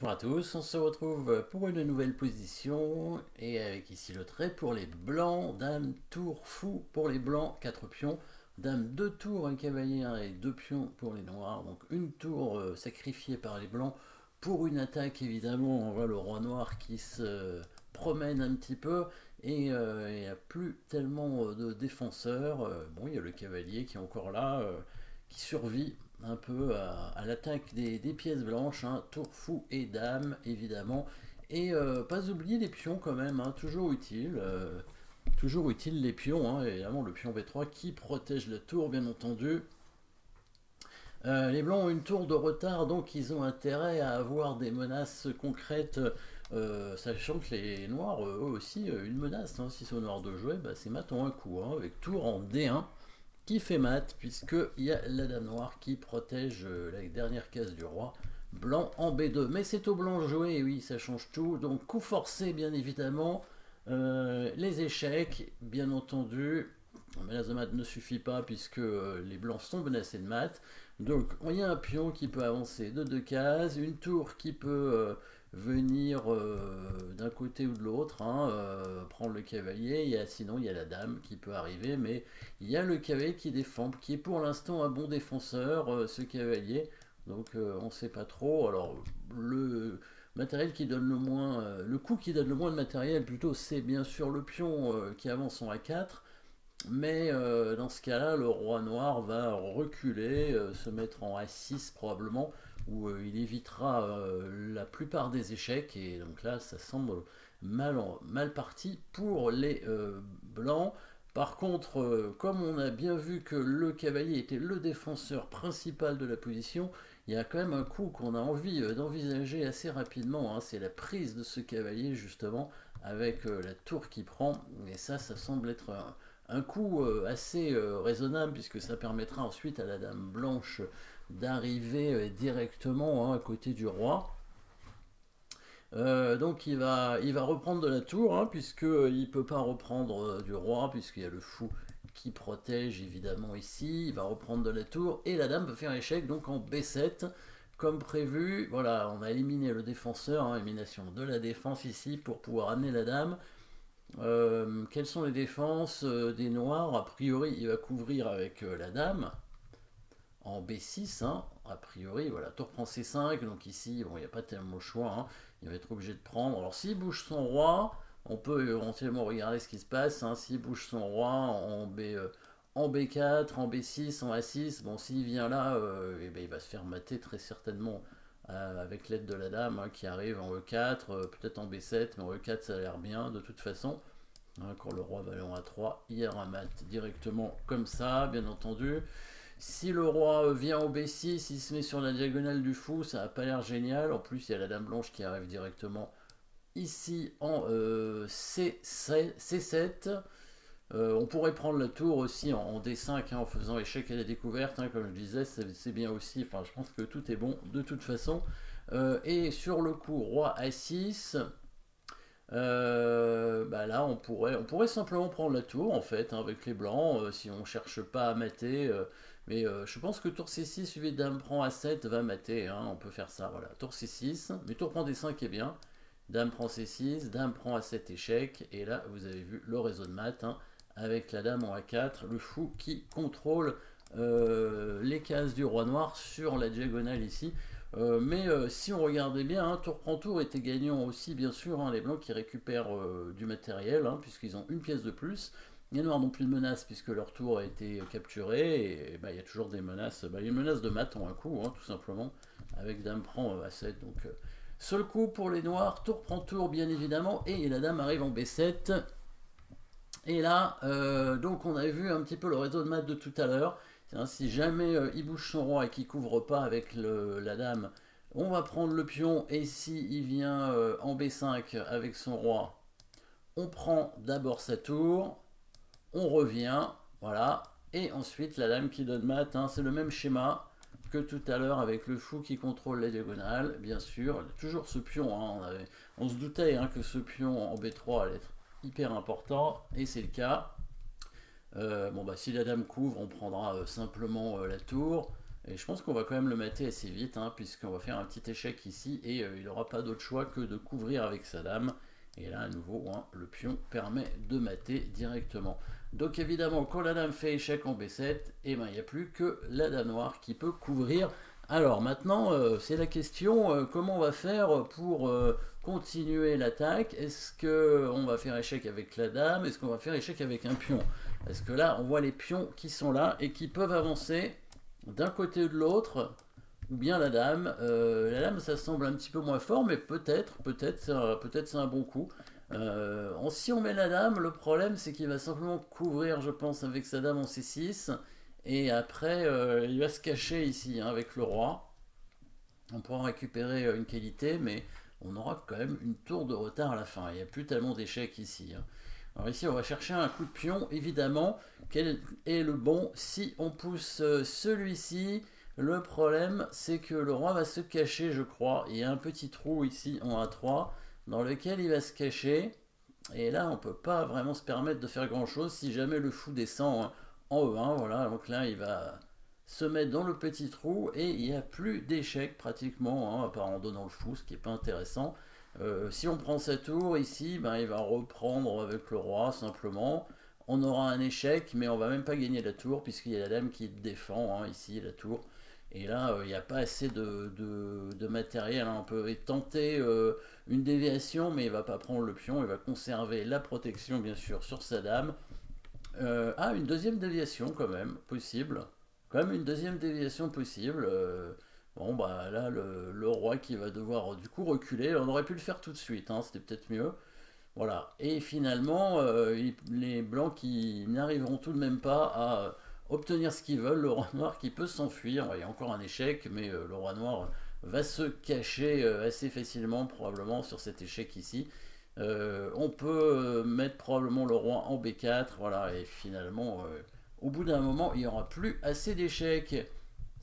Bonjour à tous, on se retrouve pour une nouvelle position et avec ici le trait pour les blancs, dame, tour, fou pour les blancs, 4 pions, dame 2 tours, un cavalier et 2 pions pour les noirs, donc une tour sacrifiée par les blancs pour une attaque évidemment. On voit le roi noir qui se promène un petit peu et il n'y a plus tellement de défenseurs. Bon, il y a le cavalier qui est encore là, qui survit un peu à l'attaque des pièces blanches, hein, tour, fou et dame évidemment, et pas oublier les pions quand même, hein, toujours utile les pions, hein, évidemment le pion B3 qui protège la tour bien entendu. Les blancs ont une tour de retard, donc ils ont intérêt à avoir des menaces concrètes, sachant que les noirs, eux aussi, une menace, hein, si c'est aux noirs de jouer, bah, c'est mat en un coup, hein, avec tour en D1, qui fait mat, puisqu'il y a la dame noire qui protège la dernière case du roi, blanc en B2. Mais c'est au blanc joué, et oui, ça change tout. Donc coup forcé, bien évidemment, les échecs, bien entendu. La menace de mat ne suffit pas, puisque les blancs sont menacés de mat. Donc il y a un pion qui peut avancer de 2 cases, une tour qui peut venir d'un côté ou de l'autre, hein, prendre le cavalier, sinon il y a la dame qui peut arriver, mais il y a le cavalier qui défend, qui est pour l'instant un bon défenseur, ce cavalier, donc on ne sait pas trop. Alors le matériel qui donne le moins, le coup qui donne le moins de matériel plutôt, c'est bien sûr le pion qui avance en A4, mais dans ce cas-là, le roi noir va reculer, se mettre en A6 probablement, où il évitera la plupart des échecs, et donc là, ça semble mal parti pour les blancs. Par contre, comme on a bien vu que le cavalier était le défenseur principal de la position, il y a quand même un coup qu'on a envie d'envisager assez rapidement, hein, c'est la prise de ce cavalier justement, avec la tour qui prend, et ça semble être un coup assez raisonnable, puisque ça permettra ensuite à la dame blanche d'arriver directement, hein, à côté du roi. Donc il va reprendre de la tour, hein, puisqu'il ne peut pas reprendre du roi, puisqu'il y a le fou qui protège évidemment ici. Il va reprendre de la tour et la dame peut faire échec, donc en B7 comme prévu. Voilà, on a éliminé le défenseur, hein, élimination de la défense ici pour pouvoir amener la dame. Quelles sont les défenses des noirs? A priori, il va couvrir avec la dame en B6, hein, a priori. Voilà, tour prend C5, donc ici, bon, il n'y a pas tellement le choix, hein, il va être obligé de prendre. Alors, s'il bouge son roi, on peut éventuellement regarder ce qui se passe, hein. S'il bouge son roi en B4, en B6, en A6, bon, s'il vient là, eh ben, il va se faire mater très certainement avec l'aide de la dame, hein, qui arrive en E4, peut-être en B7, mais en E4 ça a l'air bien de toute façon. Hein, quand le roi va aller en A3, il y a un mat directement comme ça, bien entendu. Si le roi vient au B6, il se met sur la diagonale du fou, ça n'a pas l'air génial. En plus, il y a la dame blanche qui arrive directement ici en C7. On pourrait prendre la tour aussi en D5, hein, en faisant échec à la découverte, hein, comme je disais, c'est bien aussi. Enfin, je pense que tout est bon de toute façon. Et sur le coup, roi A6. Bah là, on pourrait simplement prendre la tour en fait, hein, avec les blancs, si on cherche pas à mater. Mais je pense que tour C6 suivi de dame prend A7 va mater, hein, on peut faire ça. Voilà, tour C6, mais tour prend D5 est bien. Dame prend C6, dame prend A7 échec, et là vous avez vu le réseau de mat, hein, avec la dame en A4, le fou qui contrôle les cases du roi noir sur la diagonale ici. Mais si on regardait bien, hein, tour prend tour était gagnant aussi, bien sûr, hein, les blancs qui récupèrent du matériel, hein, puisqu'ils ont une pièce de plus. Les noirs n'ont plus de menaces puisque leur tour a été capturé, et bah, il y a toujours des menaces. Bah, il y a une menace de mat en un coup, hein, tout simplement, avec dame prend A7. Donc, seul coup pour les noirs, tour prend tour, bien évidemment, et la dame arrive en B7. Et là, donc on a vu un petit peu le réseau de mat de tout à l'heure. Si jamais il bouge son roi et qu'il couvre pas avec la dame, on va prendre le pion. Et si il vient en B5 avec son roi, on prend d'abord sa tour, on revient, voilà. Et ensuite la dame qui donne mat, hein, c'est le même schéma que tout à l'heure avec le fou qui contrôle la diagonale, bien sûr. Toujours ce pion, hein, on se doutait, hein, que ce pion en B3 allait être hyper important, et c'est le cas. Bon bah si la dame couvre, on prendra simplement la tour. Et je pense qu'on va quand même le mater assez vite, hein, puisqu'on va faire un petit échec ici, et il n'aura pas d'autre choix que de couvrir avec sa dame. Et là, à nouveau, hein, le pion permet de mater directement. Donc évidemment, quand la dame fait échec en B7, eh ben, il n'y a plus que la dame noire qui peut couvrir. Alors maintenant, c'est la question, comment on va faire pour continuer l'attaque? Est-ce qu'on va faire échec avec la dame? Est-ce qu'on va faire échec avec un pion? Parce que là, on voit les pions qui sont là et qui peuvent avancer d'un côté ou de l'autre, ou bien la dame. La dame, ça semble un petit peu moins fort, mais peut-être c'est un bon coup. Si on met la dame, le problème c'est qu'il va simplement couvrir, je pense, avec sa dame en C6. Et après, il va se cacher ici, hein, avec le roi. On pourra récupérer une qualité, mais on aura quand même une tour de retard à la fin. Il n'y a plus tellement d'échecs ici, hein. Alors ici, on va chercher un coup de pion, évidemment. Quel est le bon? Si on pousse celui-ci, le problème, c'est que le roi va se cacher, je crois. Il y a un petit trou ici en A3 dans lequel il va se cacher. Et là, on ne peut pas vraiment se permettre de faire grand-chose si jamais le fou descend, hein, en E1. Voilà, donc là, il va se mettre dans le petit trou et il n'y a plus d'échec pratiquement, hein, à part en donnant le fou, ce qui n'est pas intéressant. Si on prend sa tour ici, ben, il va reprendre avec le roi simplement. On aura un échec, mais on va même pas gagner la tour puisqu'il y a la dame qui défend, hein, ici la tour. Et là, il n'y a pas assez de matériel, hein. On peut tenter une déviation, mais il va pas prendre le pion. Il va conserver la protection, bien sûr, sur sa dame. Une deuxième déviation quand même, possible. Quand même une deuxième déviation possible. Bon, bah là, le roi qui va devoir du coup reculer. On aurait pu le faire tout de suite, hein, c'était peut-être mieux. Voilà. Et finalement, les blancs qui n'arriveront tout de même pas à obtenir ce qu'ils veulent. Le roi noir qui peut s'enfuir. Il y a encore un échec, mais le roi noir va se cacher assez facilement, probablement, sur cet échec ici. On peut mettre probablement le roi en B4, voilà, et finalement, au bout d'un moment, il n'y aura plus assez d'échecs.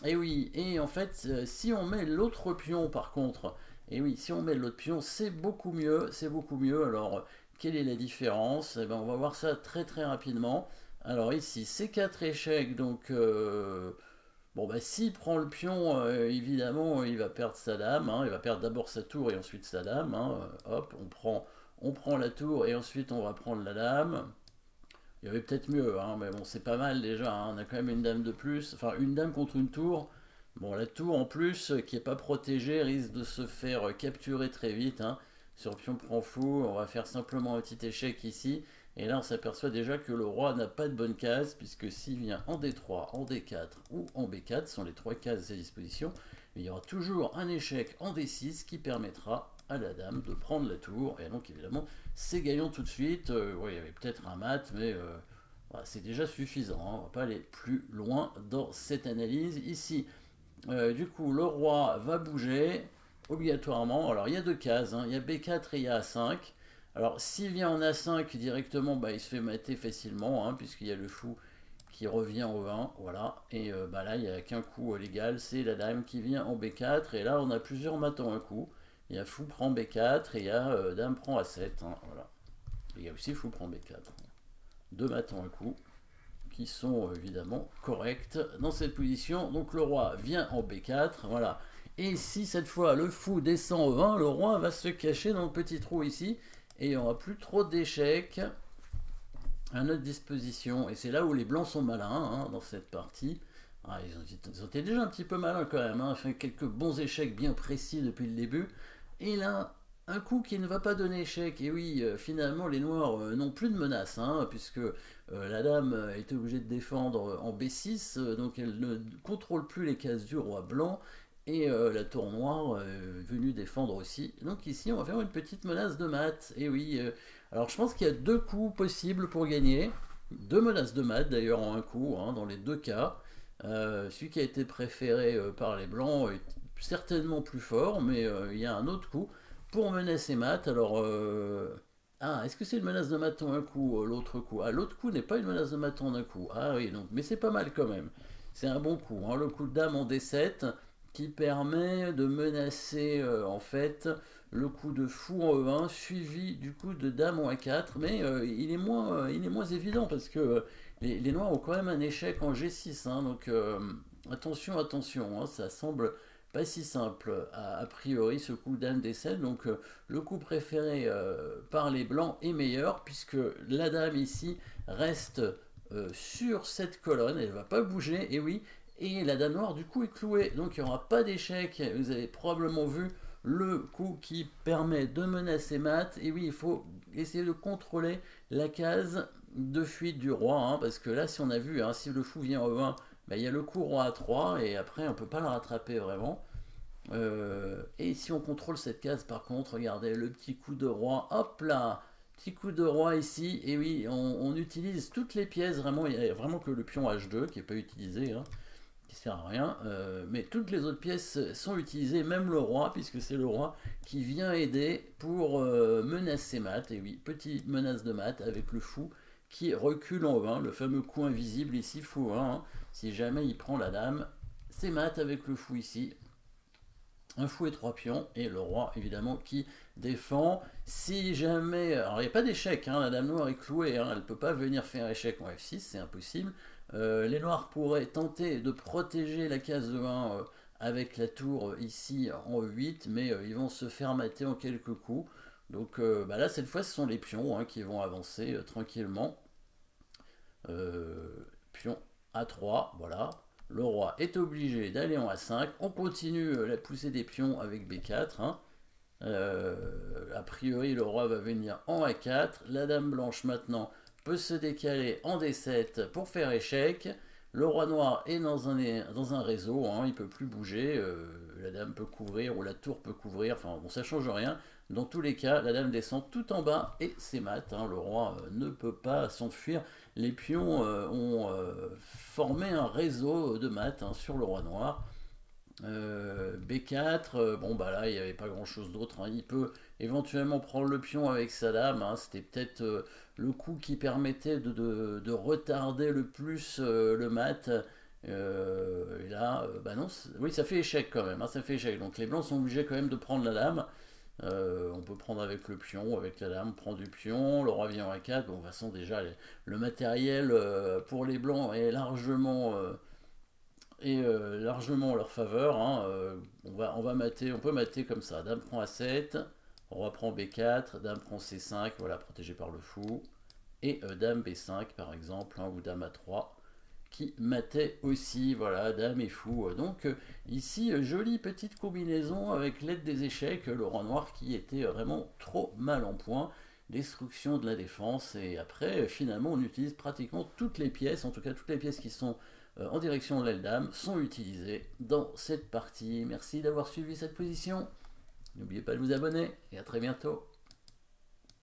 Et oui, et en fait, si on met l'autre pion par contre, et oui, si on met l'autre pion, c'est beaucoup mieux, c'est beaucoup mieux. Alors, quelle est la différence? Eh ben, on va voir ça très très rapidement. Alors ici, c'est 4 échecs, donc bon, bah, s'il prend le pion, évidemment, il va perdre sa dame, hein. Il va perdre d'abord sa tour et ensuite sa dame, hein. Hop, on prend la tour et ensuite on va prendre la dame. Il y avait peut-être mieux, hein, mais bon, c'est pas mal déjà, hein. On a quand même une dame de plus, enfin une dame contre une tour. Bon, la tour en plus, qui n'est pas protégée, risque de se faire capturer très vite, hein. Sur pion prend fou, on va faire simplement un petit échec ici. Et là, on s'aperçoit déjà que le roi n'a pas de bonne case, puisque s'il vient en D3, en D4 ou en B4, ce sont les trois cases à sa disposition, il y aura toujours un échec en D6 qui permettra à la dame de prendre la tour. Et donc, évidemment, c'est gagnant tout de suite. Ouais, il y avait peut-être un mat, mais voilà, c'est déjà suffisant, hein. On ne va pas aller plus loin dans cette analyse. Ici, du coup, le roi va bouger obligatoirement. Alors, il y a deux cases, hein. Il y a B4 et il y a A5. Alors, s'il vient en A5 directement, bah, il se fait mater facilement, hein, puisqu'il y a le fou qui revient au 20, voilà. Et bah, là, il n'y a qu'un coup légal, c'est la dame qui vient en B4. Et là, on a plusieurs matons un coup. Il y a fou prend B4 et il y a dame prend A7, hein, voilà. Et il y a aussi fou prend B4. Deux matons un coup qui sont évidemment corrects dans cette position. Donc le roi vient en B4, voilà. Et si cette fois le fou descend au 20, le roi va se cacher dans le petit trou ici et il n'y aura plus trop d'échecs à notre disposition. Et c'est là où les blancs sont malins, hein, dans cette partie. Ils ont été déjà un petit peu malins quand même, hein, fait quelques bons échecs bien précis depuis le début. Et là, un coup qui ne va pas donner échec. Et oui, finalement, les noirs n'ont plus de menace, hein, puisque la dame était obligée de défendre en B6, donc elle ne contrôle plus les cases du roi blanc. Et la tour noire est venue défendre aussi. Donc ici, on va faire une petite menace de mat. Et oui, alors je pense qu'il y a deux coups possibles pour gagner. Deux menaces de mat d'ailleurs en un coup, hein, dans les deux cas. Celui qui a été préféré par les blancs est certainement plus fort, mais il y a un autre coup pour menacer mat. Alors, est-ce que c'est une menace de mat en un coup, l'autre coup? Ah, l'autre coup n'est pas une menace de mat en un coup. Ah oui, donc, mais c'est pas mal quand même. C'est un bon coup, hein, le coup de dame en D7 qui permet de menacer en fait le coup de fou en E1 suivi du coup de dame en A4, mais il est moins évident parce que les noirs ont quand même un échec en G6, hein, donc Attention, attention, hein, ça semble pas si simple a priori ce coup dame D7. Donc le coup préféré par les blancs est meilleur puisque la dame ici reste sur cette colonne, elle ne va pas bouger, et oui, et la dame noire du coup est clouée, donc il n'y aura pas d'échec. Vous avez probablement vu le coup qui permet de menacer mat, et oui, il faut essayer de contrôler la case de fuite du roi, hein, parce que là, si on a vu, hein, si le fou vient au 1, bah, il y a le coup roi à 3, et après, on ne peut pas le rattraper vraiment. Et si on contrôle cette case, par contre, regardez, le petit coup de roi, hop là, petit coup de roi ici, et oui, on utilise toutes les pièces, vraiment, il n'y a vraiment que le pion H2 qui n'est pas utilisé, hein, qui sert à rien, mais toutes les autres pièces sont utilisées, même le roi, puisque c'est le roi qui vient aider pour menacer mat, et oui, petite menace de mat avec le fou qui recule en 20, le fameux coup invisible ici, fou 1, hein, si jamais il prend la dame, c'est mat avec le fou ici, un fou et 3 pions, et le roi évidemment qui défend. Si jamais, alors il n'y a pas d'échec, hein, la dame noire est clouée, hein, elle ne peut pas venir faire échec en F6, c'est impossible. Les noirs pourraient tenter de protéger la case de 1 avec la tour ici en 8, mais ils vont se faire mater en quelques coups. Donc bah là cette fois ce sont les pions, hein, qui vont avancer tranquillement. Pion A3, voilà. Le roi est obligé d'aller en A5. On continue la poussée des pions avec B4. Hein. A priori, le roi va venir en A4. La dame blanche maintenant peut se décaler en D7 pour faire échec. Le roi noir est dans un réseau, hein, il ne peut plus bouger. La dame peut couvrir ou la tour peut couvrir. Enfin, bon, ça ne change rien. Dans tous les cas, la dame descend tout en bas et c'est mat. Hein. Le roi ne peut pas s'enfuir. Les pions ont formé un réseau de mat, hein, sur le roi noir. B4, bon bah là il n'y avait pas grand chose d'autre, hein. Il peut éventuellement prendre le pion avec sa dame, hein. C'était peut-être le coup qui permettait de retarder le plus le mat. Et là, bah non, oui, ça fait échec quand même, hein, ça fait échec. Donc les blancs sont obligés quand même de prendre la dame. On peut prendre avec le pion, avec la dame, on prend du pion, le roi vient en A4. Bon, de toute façon, déjà, le matériel pour les blancs est largement, largement en leur faveur. Hein. On va mater, on peut mater comme ça. Dame prend A7, roi prend B4, dame prend C5, voilà, protégé par le fou. Et dame B5, par exemple, hein, ou dame A3 qui matait aussi, voilà, dame et fou. Donc ici, jolie petite combinaison avec l'aide des échecs, le roi noir qui était vraiment trop mal en point, destruction de la défense, et après, finalement, on utilise pratiquement toutes les pièces, en tout cas toutes les pièces qui sont en direction de l'aile dame, sont utilisées dans cette partie. Merci d'avoir suivi cette position. N'oubliez pas de vous abonner, et à très bientôt.